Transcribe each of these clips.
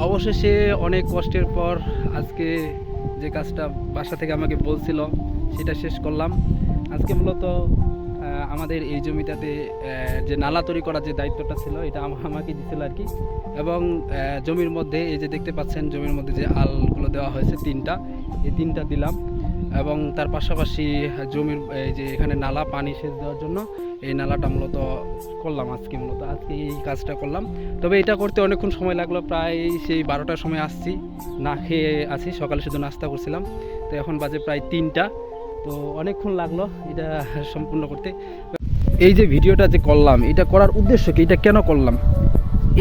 অবশেষে অনেক কষ্টের পর আজকে যে কাজটা বাসা থেকে আমাকে বলছিল সেটা শেষ করলাম। আজকে মূলত আমাদের এই জমিটাতে যে নালা তৈরি করার যে দায়িত্বটা ছিল এটা আমাকে দিছিল আর কি। এবং জমির মধ্যে এই যে দেখতে পাচ্ছেন জমির মধ্যে যে আলগুলো দেওয়া হয়েছে এই তিনটা দিলাম। এবং তার পাশাপাশি জমির এই যে এখানে নালা পানি সেচ দেওয়ার জন্য এই নালাটা মূলত করলাম আজকে এই কাজটা করলাম। তবে এটা করতে অনেকক্ষণ সময় লাগলো, প্রায় সেই 12টার সময় আসছি, না খেয়ে আছি, সকালে শুধু নাস্তা করছিলাম। তো এখন বাজে প্রায় 3টা, তো অনেকক্ষণ লাগলো এটা সম্পূর্ণ করতে। এই যে ভিডিওটা যে করলাম এটা করার উদ্দেশ্য কি, এটা কেন করলাম,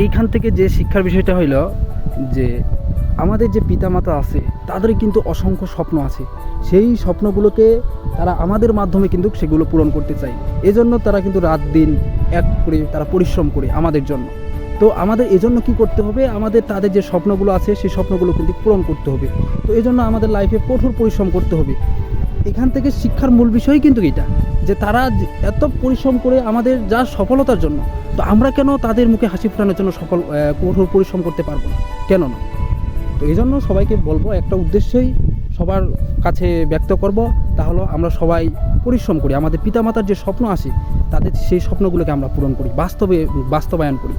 এইখান থেকে যে শিক্ষার বিষয়টা হইল যে আমাদের যে পিতামাতা আছে তাদের কিন্তু অসংখ্য স্বপ্ন আছে, সেই স্বপ্নগুলোকে তারা আমাদের মাধ্যমে কিন্তু সেগুলো পূরণ করতে চায়। এজন্য তারা কিন্তু রাত দিন এক করে তারা পরিশ্রম করে আমাদের জন্য। তো আমাদের এজন্য কি করতে হবে, আমাদের তাদের যে স্বপ্নগুলো আছে সেই স্বপ্নগুলো কিন্তু পূরণ করতে হবে। তো এই জন্য আমাদের লাইফে কঠোর পরিশ্রম করতে হবে। এখান থেকে শিক্ষার মূল বিষয় কিন্তু এটা, যে তারা এত পরিশ্রম করে আমাদের যা সফলতার জন্য, তো আমরা কেন তাদের মুখে হাসি ফোটানোর জন্য কঠোর পরিশ্রম করতে পারবো না, কেন না? তো এই জন্য সবাইকে বলবো, একটা উদ্দেশ্যই সবার কাছে ব্যক্ত করব, তাহলে আমরা সবাই পরিশ্রম করি, আমাদের পিতামাতার যে স্বপ্ন আছে তাদের সেই স্বপ্নগুলোকে আমরা পূরণ করি, বাস্তবায়ন করি।